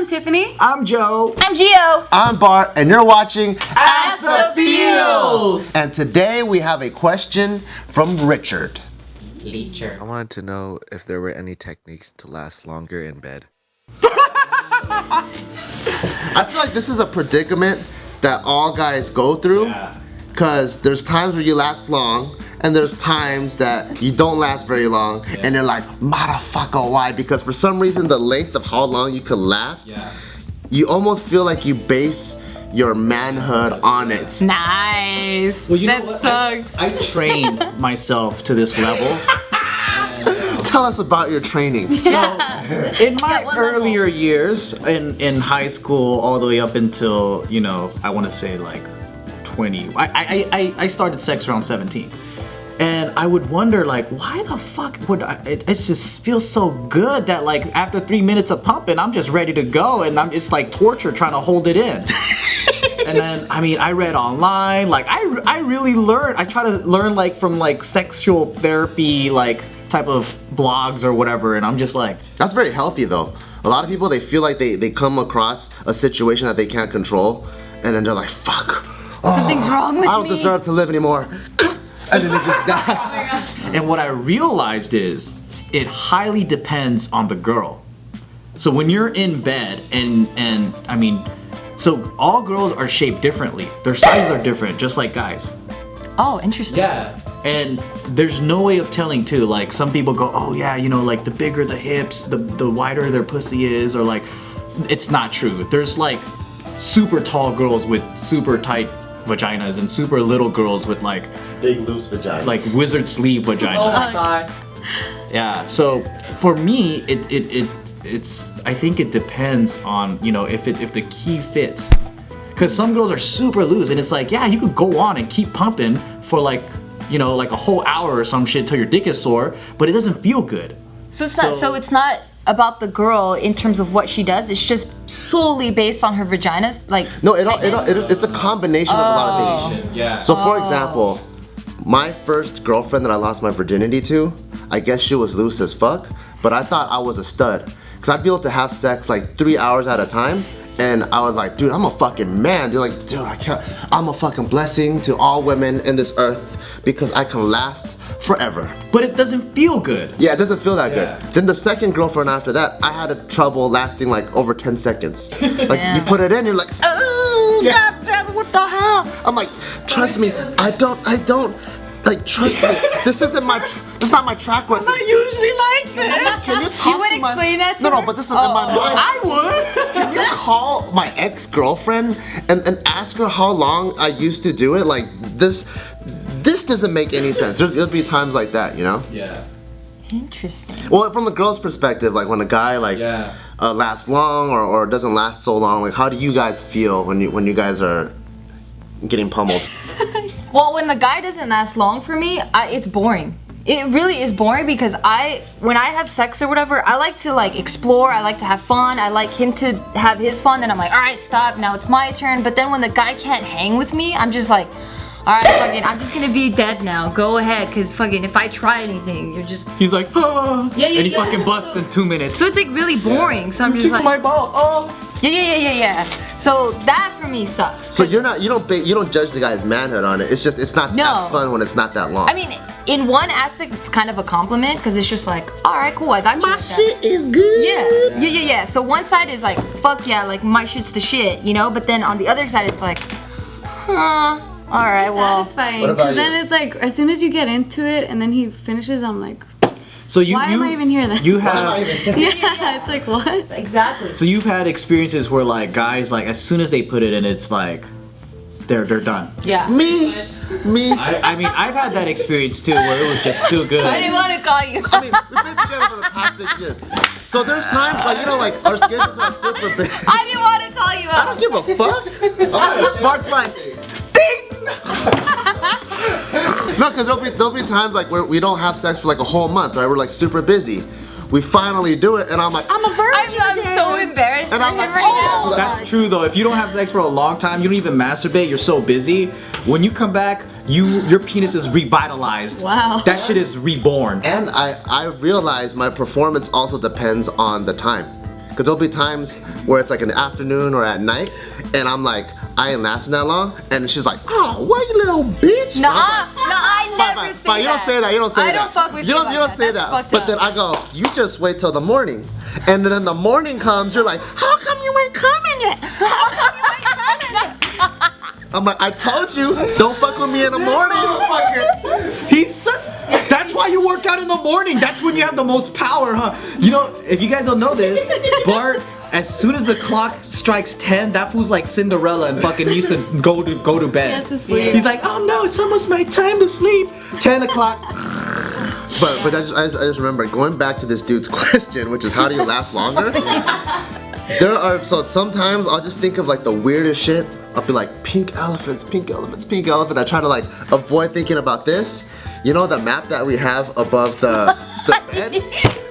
I'm Tiffany. I'm Joe. I'm Gio. I'm Bart, and you're watching AskTheFeels. And today we have a question from Richard. I wanted to know if there were any techniques to last longer in bed. I feel like this is a predicament that all guys go through. Because there's times where you last long, and there's times that you don't last very long, and you're like, motherfucker, why? Because for some reason, the length of how long you could last, you almost feel like you base your manhood on it. Nice. Well, you know that what? sucks. I trained myself to this level. Tell us about your training. So, in my what earlier years, in high school, all the way up until, I want to say like 20. I started sex around 17. And I would wonder, like, why the fuck would it just feels so good that, like, after 3 minutes of pumping, I'm just ready to go, and it's like torture trying to hold it in. And then, I read online, like, I really learned, I try to learn, like, from, like, sexual therapy, like, type of blogs or whatever, and I'm just like... That's very healthy, though. A lot of people, they feel like they come across a situation that they can't control, and then they're like, fuck. Something's wrong with me. I don't deserve to live anymore. And then they just die. And what I realized is, it highly depends on the girl. So when you're in bed, so all girls are shaped differently. Their sizes are different, just like guys. Oh, interesting. Yeah. And there's no way of telling too. Like, some people go, oh yeah, like the bigger the hips, the wider their pussy is, or like, it's not true. There's like super tall girls with super tight vaginas and super little girls with like big loose vagina, like wizard sleeve vaginas. Oh my god. Yeah. So for me, it's I think it depends on if the key fits, because some girls are super loose and it's like, yeah, you could go on and keep pumping for like like a whole hour or some shit till your dick is sore, but it doesn't feel good. So it's not. So it's not about the girl in terms of what she does. It's just solely based on her vaginas, like. No, it's a combination of a lot of things. Yeah. So for example, my first girlfriend that I lost my virginity to, I guess she was loose as fuck, but I thought I was a stud. Cause I'd be able to have sex like 3 hours at a time, and I was like, dude, I'm a fucking man. Dude, like, dude, I can't. I'm a fucking blessing to all women in this earth because I can last forever. But it doesn't feel good. Yeah, it doesn't feel that good. Then the second girlfriend after that, I had a trouble lasting like over 10 seconds. Like, you put it in, you're like, oh, god damn it, what the hell? I'm like, trust me, I don't, like, trust me. This is not my track record. I'm not usually like this. Can you talk You would to my... explain that to No, her? but this is in my mind. I would. Can you call my ex-girlfriend and ask her how long I used to do it? Like, this doesn't make any sense. There'll be times like that, Yeah. Interesting. Well, from a girl's perspective, like when a guy lasts long or doesn't last so long, like how do you guys feel when you guys are getting pummeled? Well, when the guy doesn't last long for me, it's boring. It really is boring because when I have sex or whatever, I like to like explore, I like to have fun, I like him to have his fun, then I'm like, alright, stop, now it's my turn. But then when the guy can't hang with me, I'm just like, alright, fucking, I'm just gonna be dead now, go ahead, cause fucking if I try anything, you're just... He's like, oh. Yeah, and he fucking busts in 2 minutes. So it's like really boring, so I'm just Kick like... my ball, oh. Yeah. So that for me sucks. So you don't judge the guy's manhood on it. It's not as fun when it's not that long. I mean, in one aspect, it's kind of a compliment because it's just like, all right, cool, I got you. my with that. shit is good. Yeah. So one side is like, fuck yeah, like my shit's the shit, But then on the other side, it's like, huh. All right, well. Satisfying. What about Because then you? it's like, as soon as you get into it and then he finishes, I'm like, So why am I even here then? You have. yeah, it's like, what? Exactly. So you've had experiences where like guys, like as soon as they put it in, it's like they're done. Yeah. Me. I mean, I've had that experience too, where it was just too good. I didn't want to call you. I mean, we've been together for the past 6 years. So there's times like our schedules are super big. I didn't want to call you I out. don't give a fuck. Mark's like, ding. No, because there'll be times like where we don't have sex for like a whole month, right? We're like super busy. We finally do it, and I'm like, I'm a virgin. I'm so embarrassed And for I'm him like, right oh. now. That's true though. If you don't have sex for a long time, you don't even masturbate, you're so busy. When you come back, your penis is revitalized. Wow. That shit is reborn. And I realize my performance also depends on the time. Because there'll be times where it's like in the afternoon or at night, and I'm like, I ain't lasting that long, and she's like, oh, what you little bitch? Nah, I never say that. You don't say that. You don't say that. I don't fuck with you. you Don't, you don't like say that. that. That's But fucked then up. I go, you just wait till the morning, and then the morning comes, you're like, how come you ain't coming yet? How come you ain't coming yet? I'm like, I told you, don't fuck with me in the morning. That's why you work out in the morning. That's when you have the most power, huh? You know, if you guys don't know this, Bart, as soon as the clock strikes 10, that fool's like Cinderella and fucking used to go to bed. Has to sleep. He's like, oh no, it's almost my time to sleep. 10 o'clock. But I just remember going back to this dude's question, which is how do you last longer? So sometimes I'll just think of like the weirdest shit. I'll be like, pink elephants, pink elephants, pink elephant. I try to like avoid thinking about this. You know the map that we have above the bed?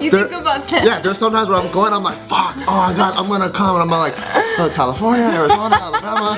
You think about that? Yeah, there's sometimes where I'm going, I'm like, fuck, oh my god, I'm gonna come, and I'm like, oh, California, Arizona, Alabama.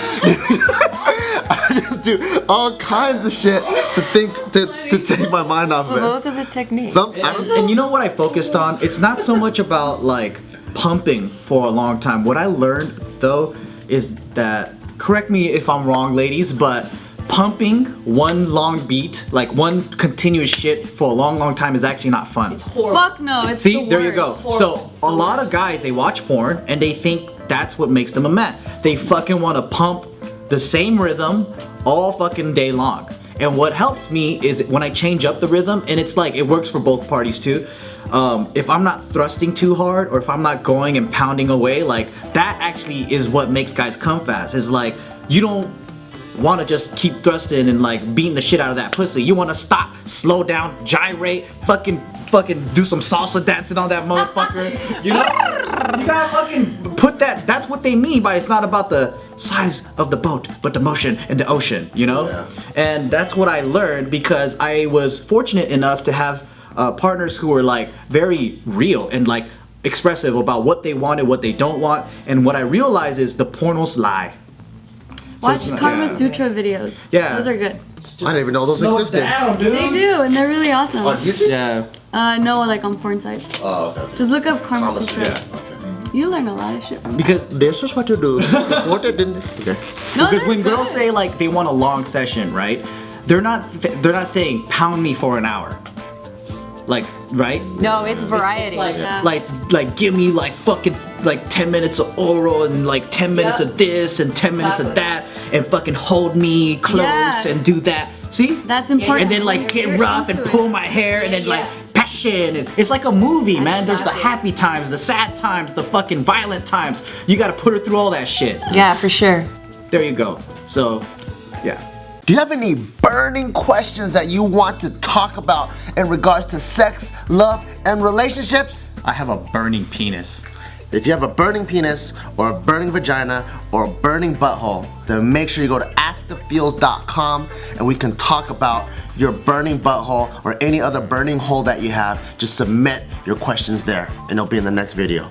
I just do all kinds of shit to take my mind off So of it. those are the techniques. I don't know. And you know what I focused on? It's not so much about like pumping for a long time. What I learned though is that, correct me if I'm wrong, ladies, but pumping one long beat, like one continuous shit for a long time is actually not fun. Fuck no, it's See, the there you worst. go. So a lot of guys, they watch porn and they think that's what makes them a man. They fucking want to pump the same rhythm all fucking day long. And what helps me is when I change up the rhythm, and it's like, it works for both parties too. If I'm not thrusting too hard, or if I'm not going and pounding away, like that actually is what makes guys come fast. Is like, you don't want to just keep thrusting and like beating the shit out of that pussy. You want to stop, slow down, gyrate, fucking do some salsa dancing on that motherfucker. You know? You gotta fucking put that. That's what they mean by it's not about the size of the boat, but the motion in the ocean. You know? Yeah. And that's what I learned because I was fortunate enough to have partners who were like very real and like expressive about what they wanted, what they don't want. And what I realized is the pornos lie. Watch it's not- Karma yeah. Sutra videos. Yeah. Those are good. I didn't even know those Slow it existed. down, dude. They do, and they're really awesome. On YouTube? Yeah. No, like on porn sites. Oh, okay. Just look up Karma Karma Sutra. Sutra. You learn a lot of shit from Because This is what you do. What I didn't. Okay. No, because they're when girls good. say like they want a long session, right? They're not saying pound me for an hour. Like, right? No, it's variety. Yeah. Like give me like fucking like 10 minutes of oral and like 10 minutes Yep. of this and 10 minutes of that and fucking hold me close Yeah. and do that. See? That's important. And then like You're get rough and into pull it. my hair and then Yeah. like passion. And it's like a movie, man. There's the exactly. happy times, the sad times, the fucking violent times. You gotta put her through all that shit. Yeah, for sure. There you go. So, yeah. Do you have any burning questions that you want to talk about in regards to sex, love, and relationships? I have a burning penis. If you have a burning penis, or a burning vagina, or a burning butthole, then make sure you go to AskTheFeels.com and we can talk about your burning butthole or any other burning hole that you have. Just submit your questions there and it'll be in the next video.